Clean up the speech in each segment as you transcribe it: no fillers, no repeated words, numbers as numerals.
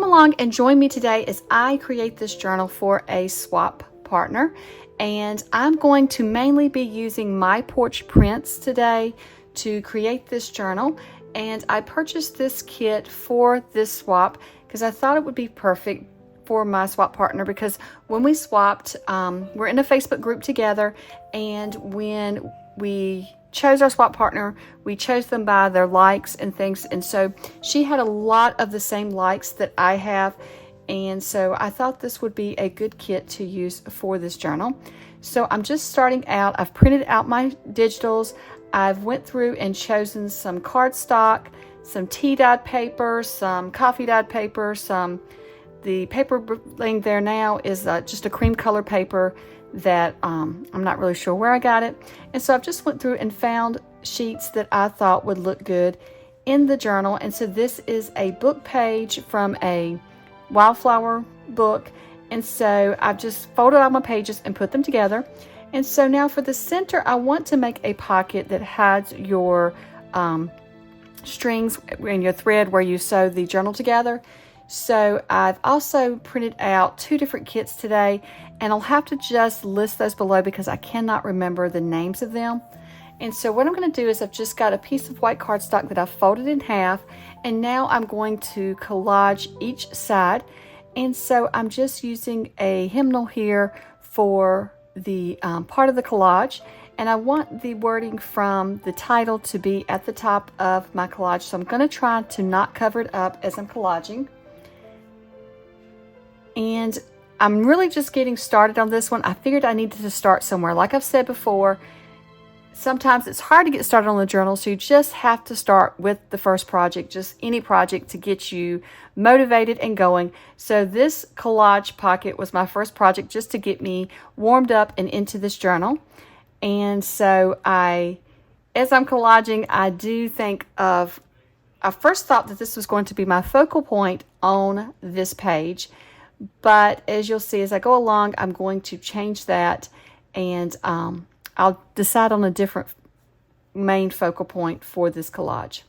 come along and join me today as I create this journal for a swap partner. And I'm going to mainly be using my porch prints today to create this journal. And I purchased this kit for this swap because I thought it would be perfect for my swap partner, because when we swapped, we're in a Facebook group together, and when we chose our swap partner, we chose them by their likes and things, and so she had a lot of the same likes that I have, and so I thought this would be a good kit to use for this journal. So I'm just starting out. I've printed out my digitals. I've went through and chosen some cardstock, some tea dyed paper, some coffee dyed paper, the paper laying there now is just a cream color paper that I'm not really sure where I got it. And so I've just went through and found sheets that I thought would look good in the journal. And so this is a book page from a Wildflower book. And so I've just folded out my pages and put them together. And so now for the center, I want to make a pocket that hides your strings and your thread where you sew the journal together. So I've also printed out 2 different kits today, and I'll have to just list those below because I cannot remember the names of them. And so what I'm going to do is I've just got a piece of white cardstock that I've folded in half, and now I'm going to collage each side. And so I'm just using a hymnal here for the part of the collage, and I want the wording from the title to be at the top of my collage. So I'm going to try to not cover it up as I'm collaging. And I'm really just getting started on this one. I figured I needed to start somewhere. Like I've said before, sometimes it's hard to get started on the journal, so you just have to start with the first project, just any project to get you motivated and going. So this collage pocket was my first project just to get me warmed up and into this journal. And so as I'm collaging, I do think of, I first thought that this was going to be my focal point on this page. But as you'll see as I go along, I'm going to change that, and I'll decide on a different main focal point for this collage.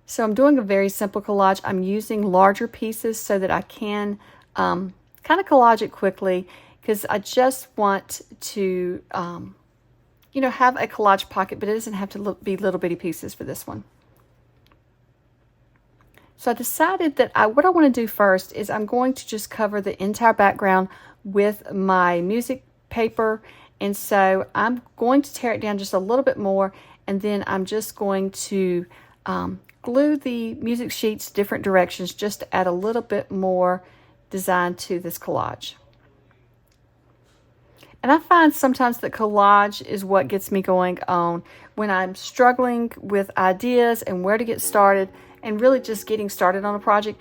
So I'm doing a very simple collage. I'm using larger pieces so that I can kind of collage it quickly, because I just want to, have a collage pocket, but it doesn't have to be little bitty pieces for this one. So I decided that what I want to do first is I'm going to just cover the entire background with my music paper. And so I'm going to tear it down just a little bit more, and then I'm just going to glue the music sheets different directions just to add a little bit more design to this collage. And I find sometimes that collage is what gets me going on when I'm struggling with ideas and where to get started, and really just getting started on a project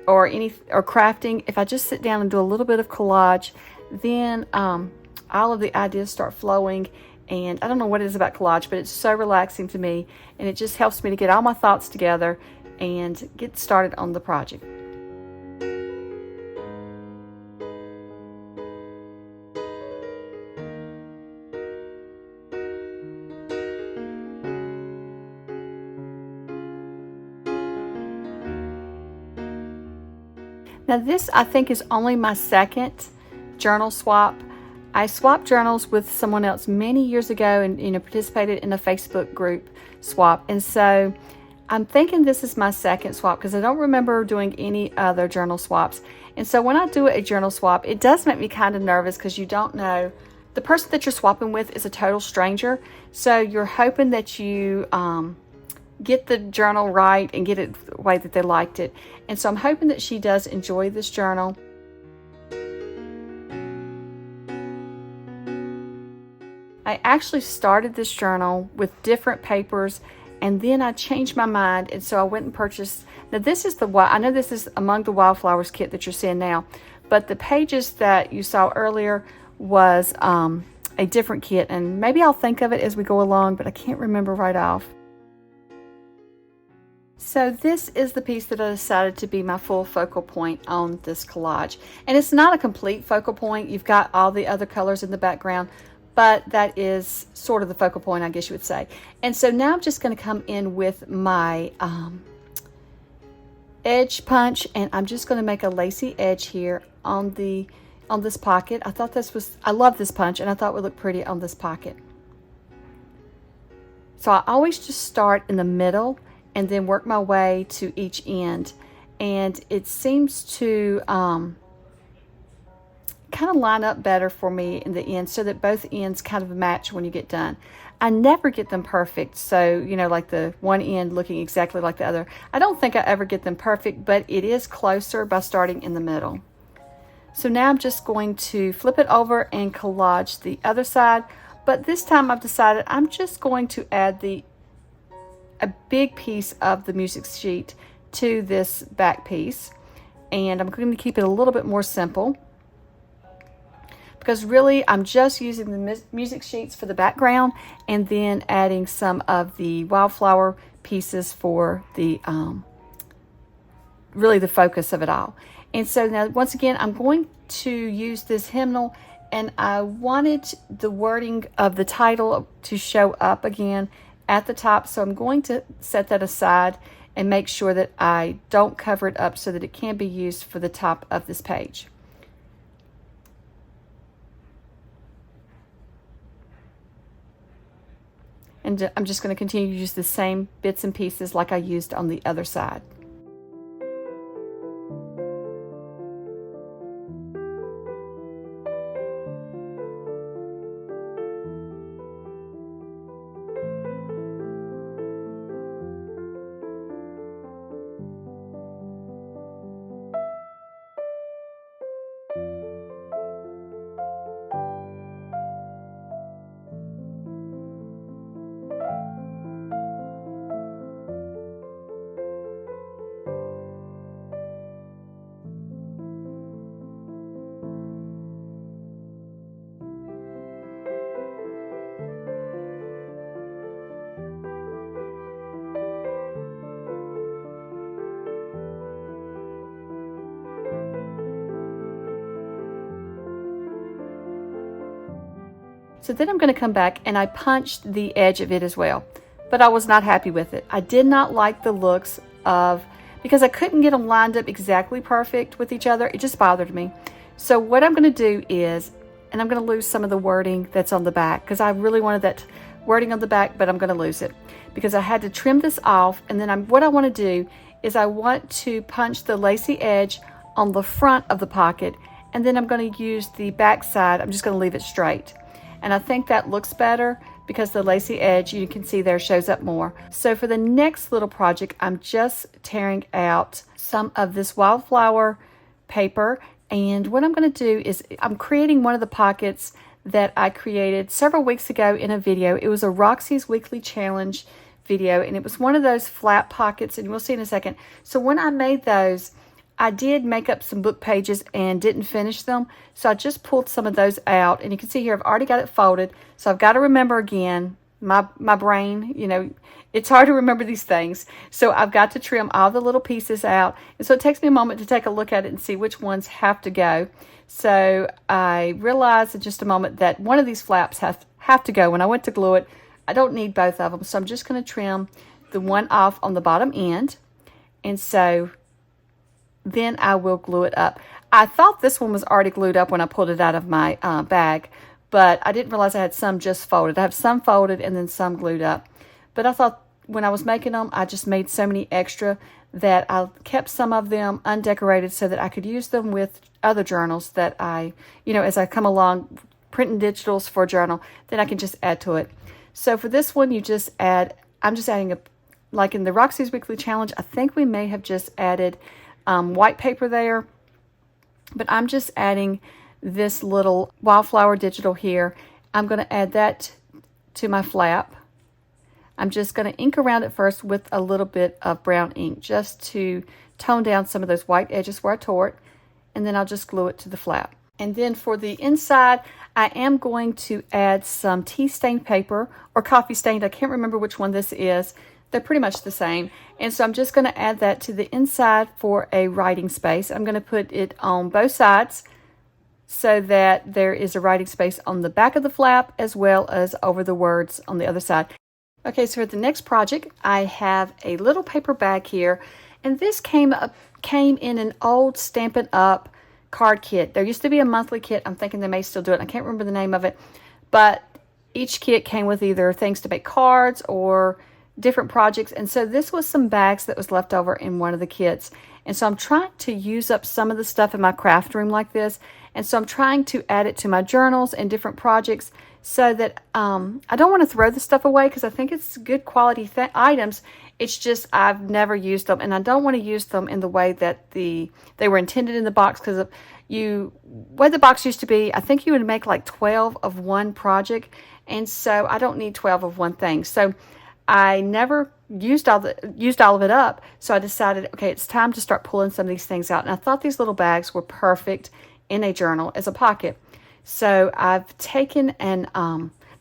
or crafting. If I just sit down and do a little bit of collage, then all of the ideas start flowing. And I don't know what it is about collage, but it's so relaxing to me, and it just helps me to get all my thoughts together and get started on the project. Now this, I think, is only my second journal swap. I swapped journals with someone else many years ago, and participated in a Facebook group swap. And so I'm thinking this is my second swap because I don't remember doing any other journal swaps. And so when I do a journal swap, it does make me kind of nervous because you don't know. The person that you're swapping with is a total stranger. So you're hoping that you get the journal right and get it the way that they liked it. And so I'm hoping that she does enjoy this journal. I actually started this journal with different papers, and then I changed my mind, and so I went and purchased. Now this is I know this is among the Wildflowers kit that you're seeing now, but the pages that you saw earlier was a different kit, and maybe I'll think of it as we go along, but I can't remember right off. So this is the piece that I decided to be my full focal point on this collage. And it's not a complete focal point. You've got all the other colors in the background, but that is sort of the focal point, I guess you would say. And so now I'm just going to come in with my edge punch, and I'm just going to make a lacy edge here on this pocket. I love this punch, and I thought it would look pretty on this pocket. So I always just start in the middle and then work my way to each end, and it seems to kind of line up better for me in the end, so that both ends kind of match when you get done. I never get them perfect, so like the one end looking exactly like the other. I don't think I ever get them perfect, but it is closer by starting in the middle. So now I'm just going to flip it over and collage the other side, but this time I've decided I'm just going to add a big piece of the music sheet to this back piece, and I'm going to keep it a little bit more simple, because really I'm just using the music sheets for the background and then adding some of the wildflower pieces for the really the focus of it all. And so now once again I'm going to use this hymnal, and I wanted the wording of the title to show up again at the top, so I'm going to set that aside and make sure that I don't cover it up so that it can be used for the top of this page. And I'm just going to continue to use the same bits and pieces like I used on the other side. So then I'm going to come back, and I punched the edge of it as well, but I was not happy with it. I did not like the looks because I couldn't get them lined up exactly perfect with each other. It just bothered me. So what I'm going to do is, and I'm going to lose some of the wording that's on the back, because I really wanted that wording on the back, but I'm going to lose it because I had to trim this off. And then what I want to do is I want to punch the lacy edge on the front of the pocket, and then I'm going to use the back side. I'm just going to leave it straight. And I think that looks better because the lacy edge, you can see there, shows up more. So for the next little project, I'm just tearing out some of this wildflower paper. And what I'm going to do is I'm creating one of the pockets that I created several weeks ago in a video. It was a Roxy's Weekly Challenge video, and it was one of those flat pockets, and we'll see in a second. So when I made those, I did make up some book pages and didn't finish them, so I just pulled some of those out, and you can see here I've already got it folded, so I've got to remember again, my brain, it's hard to remember these things, so I've got to trim all the little pieces out, and so it takes me a moment to take a look at it and see which ones have to go. So I realized in just a moment that one of these flaps have to go. When I went to glue it, I don't need both of them, so I'm just going to trim the one off on the bottom end, and so then I will glue it up. I thought this one was already glued up when I pulled it out of my bag, but I didn't realize I had some just folded. I have some folded and then some glued up. But I thought when I was making them, I just made so many extra that I kept some of them undecorated so that I could use them with other journals that I, as I come along, printing digitals for a journal, then I can just add to it. So for this one, I'm just adding like in the Roxy's Weekly Challenge, I think we may have just added white paper there, but I'm just adding this little wildflower digital here. I'm going to add that to my flap. I'm just going to ink around it first with a little bit of brown ink just to tone down some of those white edges where I tore it, and then I'll just glue it to the flap. And then for the inside, I am going to add some tea stained paper or coffee stained. I can't remember which one this is. They're pretty much the same. And so I'm just going to add that to the inside for a writing space. I'm going to put it on both sides so that there is a writing space on the back of the flap as well as over the words on the other side. Okay, so for the next project, I have a little paper bag here, And this came in an old Stampin' Up! Card kit. There used to be a monthly kit. I'm thinking they may still do it. I can't remember the name of it. But each kit came with either things to make cards or different projects. And so this was some bags that was left over in one of the kits. And so I'm trying to use up some of the stuff in my craft room like this. And so I'm trying to add it to my journals and different projects so that I don't want to throw the stuff away because I think it's good quality items. It's just I've never used them, and I don't want to use them in the way that they were intended in the box, because way the box used to be, I think you would make like 12 of one project, and so I don't need 12 of one thing. So I never used all of it up, so I decided, okay, it's time to start pulling some of these things out. And I thought these little bags were perfect in a journal as a pocket. So I've taken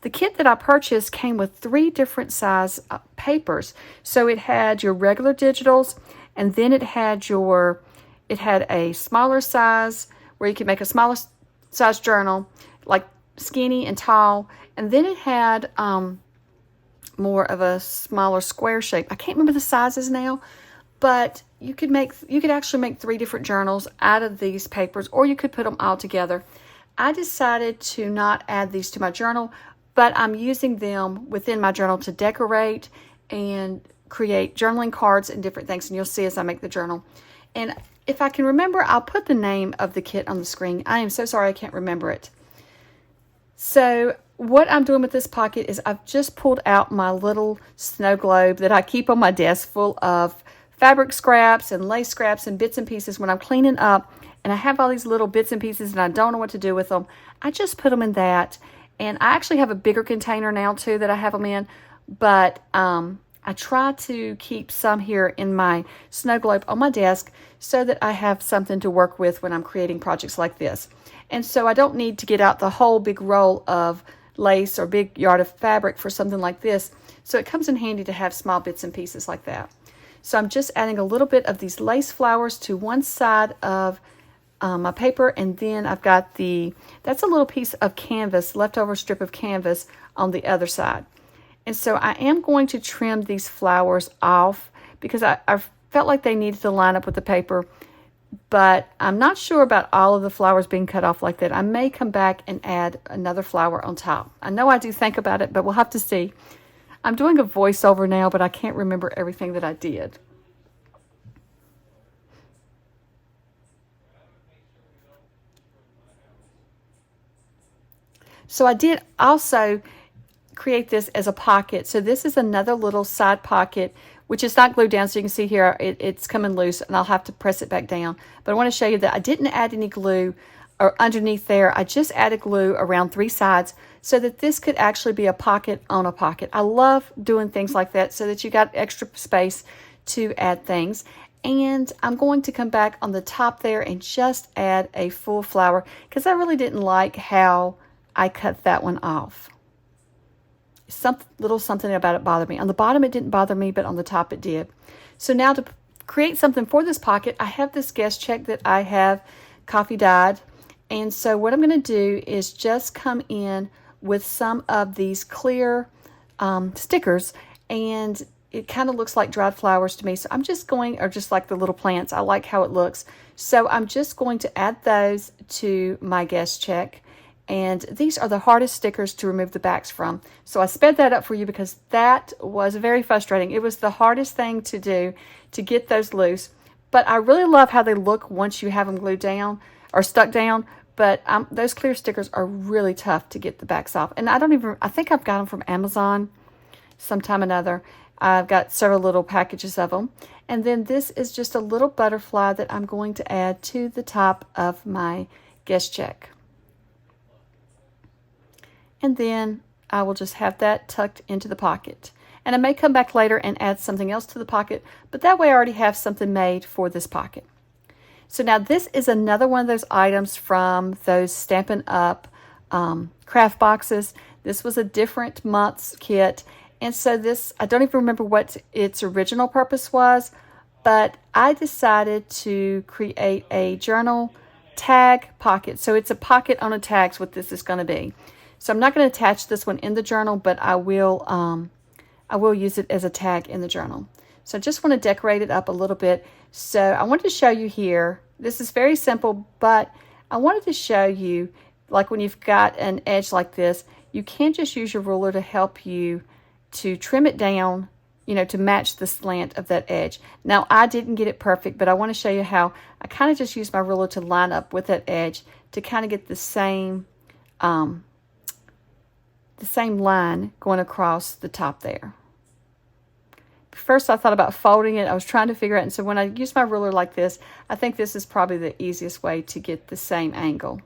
the kit that I purchased came with 3 different size papers. So it had your regular digitals, and then it had a smaller size where you could make a smaller size journal, like skinny and tall, and then it had more of a smaller square shape. I can't remember the sizes now, but you could actually make 3 different journals out of these papers, or you could put them all together. I decided to not add these to my journal, but I'm using them within my journal to decorate and create journaling cards and different things, and you'll see as I make the journal. And if I can remember, I'll put the name of the kit on the screen. I am so sorry I can't remember it. So what I'm doing with this pocket is I've just pulled out my little snow globe that I keep on my desk, full of fabric scraps and lace scraps and bits and pieces when I'm cleaning up, and I have all these little bits and pieces and I don't know what to do with them. I just put them in that. And I actually have a bigger container now too that I have them in, but I try to keep some here in my snow globe on my desk so that I have something to work with when I'm creating projects like this. And so I don't need to get out the whole big roll of lace or big yard of fabric for something like this. So it comes in handy to have small bits and pieces like that. So I'm just adding a little bit of these lace flowers to one side of my paper, and then I've got that's a little piece of canvas, leftover strip of canvas on the other side. And so I am going to trim these flowers off because I felt like they needed to line up with the paper, but I'm not sure about all of the flowers being cut off like that. I may come back and add another flower on top. I know I do think about it, but we'll have to see. I'm doing a voiceover now, but I can't remember everything that I did. So I did also create this as a pocket. So this is another little side pocket, which is not glued down. So you can see here, it's coming loose, and I'll have to press it back down. But I want to show you that I didn't add any glue or underneath there. I just added glue around 3 sides so that this could actually be a pocket on a pocket. I love doing things like that so that you got extra space to add things. And I'm going to come back on the top there and just add a full flower because I really didn't like how I cut that one off. Something about it bothered me. On the bottom it didn't bother me, but on the top it did. So now to create something for this pocket, I have this guest check that I have coffee dyed. And so what I'm going to do is just come in with some of these clear stickers, and it kind of looks like dried flowers to me. So I'm just going, or just like the little plants, I like how it looks. So I'm just going to add those to my guest check. And these are the hardest stickers to remove the backs from. So I sped that up for you because that was very frustrating. It was the hardest thing to do to get those loose. But I really love how they look once you have them glued down or stuck down. But those clear stickers are really tough to get the backs off. And I think I've got them from Amazon sometime or another. I've got several little packages of them. And then this is just a little butterfly that I'm going to add to the top of my guest check. And then I will just have that tucked into the pocket. And I may come back later and add something else to the pocket, but that way I already have something made for this pocket. So now this is another one of those items from those Stampin' Up! Craft boxes. This was a different month's kit. And so this, I don't even remember what its original purpose was, but I decided to create a journal tag pocket. So it's a pocket on a tag is what this is going to be. So I'm not going to attach this one in the journal, but I will use it as a tag in the journal. So I just want to decorate it up a little bit. So I wanted to show you here, this is very simple, but I wanted to show you, like when you've got an edge like this, you can just use your ruler to help you to trim it down, you know, to match the slant of that edge. Now, I didn't get it perfect, but I want to show you how I kind of just used my ruler to line up with that edge to kind of get the same line going across the top there. First, I thought about folding it. I was trying to figure out, and so when I use my ruler like this, I think this is probably the easiest way to get the same angle.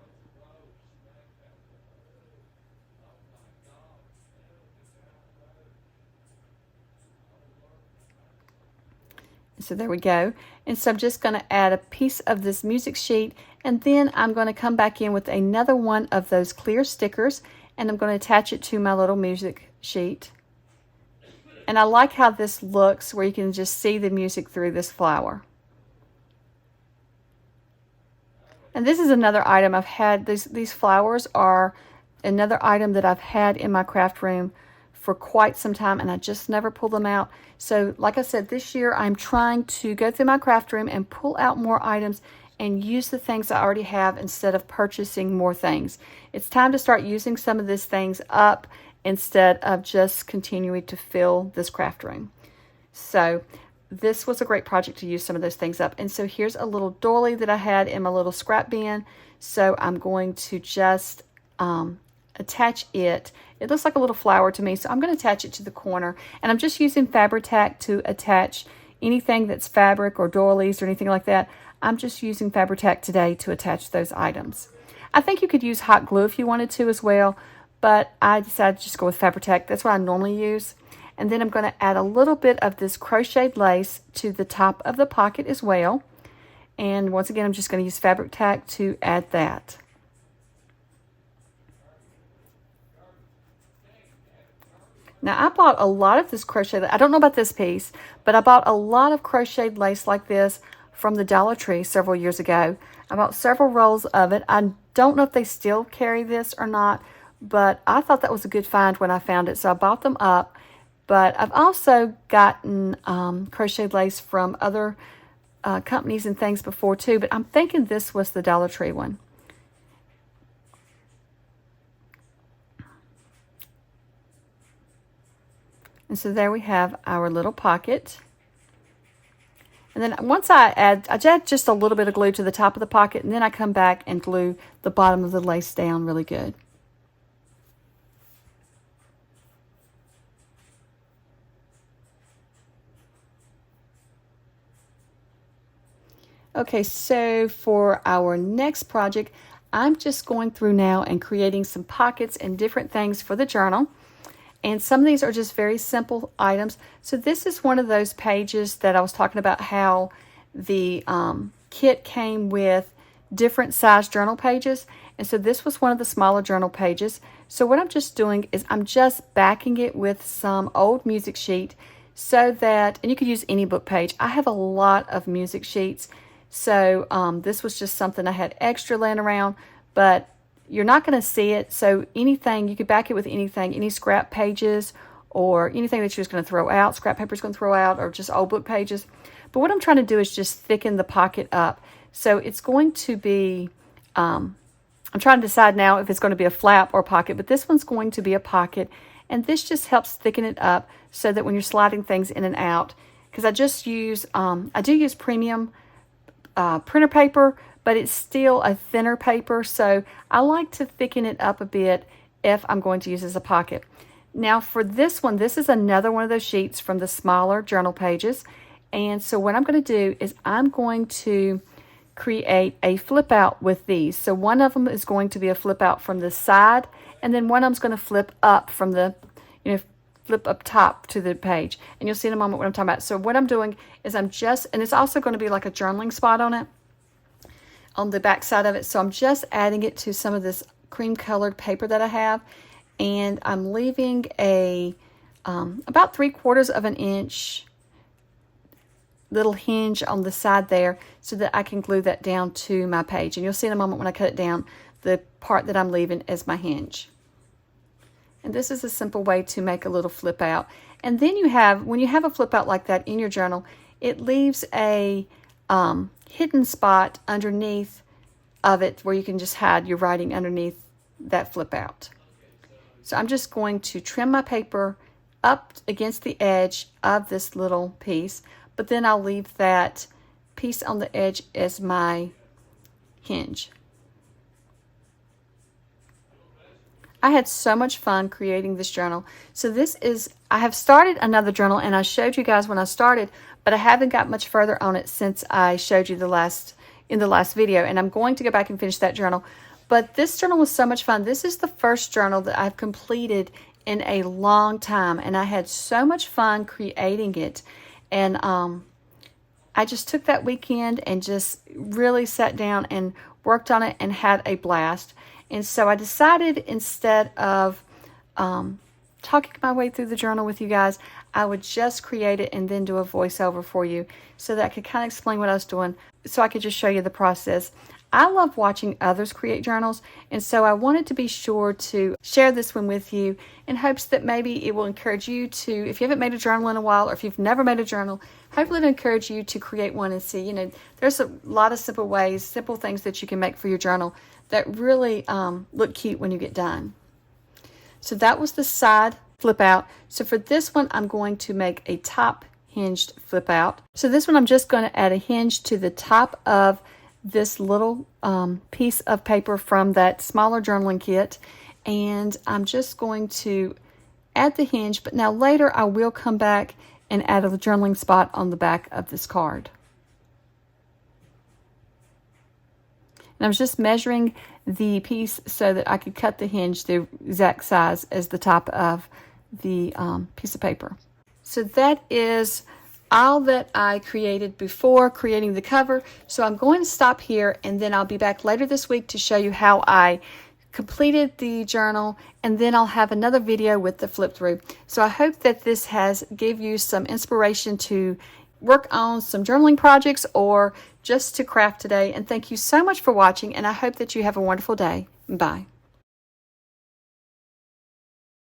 So there we go. And so I'm just going to add a piece of this music sheet, and then I'm going to come back in with another one of those clear stickers, and I'm going to attach it to my little music sheet. And I like how this looks, where you can just see the music through this flower. And this is another item I've had. These flowers are another item that I've had in my craft room for quite some time, and I just never pull them out. So like I said, this year I'm trying to go through my craft room and pull out more items and use the things I already have instead of purchasing more things. It's time to start using some of these things up instead of just continuing to fill this craft room. So this was a great project to use some of those things up. And so here's a little doily that I had in my little scrap bin. So I'm going to just attach it. It looks like a little flower to me, so I'm going to attach it to the corner. And I'm just using Fabri-Tac to attach anything that's fabric or doilies or anything like that. I'm just using Fabri-Tac today to attach those items. I think you could use hot glue if you wanted to as well, but I decided to just go with Fabri-Tac. That's what I normally use. And then I'm going to add a little bit of this crocheted lace to the top of the pocket as well. And once again, I'm just going to use Fabri-Tac to add that. Now, I bought a lot of this crochet. I don't know about this piece, but I bought a lot of crocheted lace like this from the Dollar Tree several years ago. I bought several rolls of it. I don't know if they still carry this or not, but I thought that was a good find when I found it, so I bought them up. But I've also gotten crocheted lace from other companies and things before too, but I'm thinking this was the Dollar Tree one. And so there we have our little pocket. And then once I add just a little bit of glue to the top of the pocket, and then I come back and glue the bottom of the lace down really good. Okay, so for our next project, I'm just going through now and creating some pockets and different things for the journal. And some of these are just very simple items. So this is one of those pages that I was talking about, how the kit came with different size journal pages. And so this was one of the smaller journal pages. So what I'm just doing is I'm just backing it with some old music sheet so that, and you could use any book page. I have a lot of music sheets. So this was just something I had extra laying around, but you're not going to see it. So anything, you could back it with anything, any scrap pages or anything that you're just going to throw out, scrap paper's going to throw out, or just old book pages. But what I'm trying to do is just thicken the pocket up. So it's going to be, I'm trying to decide now if it's going to be a flap or a pocket, but this one's going to be a pocket. And this just helps thicken it up so that when you're sliding things in and out, because I just use, I do use premium printer paper, but it's still a thinner paper, so I like to thicken it up a bit if I'm going to use it as a pocket. Now for this one, this is another one of those sheets from the smaller journal pages, and so what I'm going to do is I'm going to create a flip out with these. So one of them is going to be a flip out from the side, and then one of them's going to flip up from the, flip up top to the page, and you'll see in a moment what I'm talking about. So what I'm doing is I'm just, and it's also going to be like a journaling spot on it, on the back side of it. So I'm just adding it to some of this cream colored paper that I have, and I'm leaving a about 3/4 of an inch little hinge on the side there so that I can glue that down to my page. And you'll see in a moment when I cut it down the part that I'm leaving as my hinge. And this is a simple way to make a little flip out. And then when you have a flip out like that in your journal, it leaves a hidden spot underneath of it where you can just hide your writing underneath that flip out. So I'm just going to trim my paper up against the edge of this little piece, but then I'll leave that piece on the edge as my hinge. I had so much fun creating this journal. So I have started another journal, and I showed you guys when I started, but I haven't got much further on it since I showed you in the last video, and I'm going to go back and finish that journal. But this journal was so much fun. This is the first journal that I've completed in a long time, and I had so much fun creating it. And I just took that weekend and just really sat down and worked on it and had a blast. And so I decided, instead of talking my way through the journal with you guys, I would just create it and then do a voiceover for you so that I could kind of explain what I was doing, so I could just show you the process. I love watching others create journals, and so I wanted to be sure to share this one with you in hopes that maybe it will encourage you to, if you haven't made a journal in a while, or if you've never made a journal, hopefully it'll encourage you to create one and see, there's a lot of simple ways, simple things that you can make for your journal that really look cute when you get done. So that was the side flip out. So for this one, I'm going to make a top hinged flip out. So this one, I'm just going to add a hinge to the top of this little piece of paper from that smaller journaling kit, and I'm just going to add the hinge, but now later I will come back and add a journaling spot on the back of this card. And I was just measuring the piece so that I could cut the hinge the exact size as the top of the piece of paper. So that is all that I created before creating the cover. So I'm going to stop here, and then I'll be back later this week to show you how I completed the journal, and then I'll have another video with the flip through. So I hope that this has give you some inspiration to work on some journaling projects or just to craft today. And thank you so much for watching, and I hope that you have a wonderful day. Bye.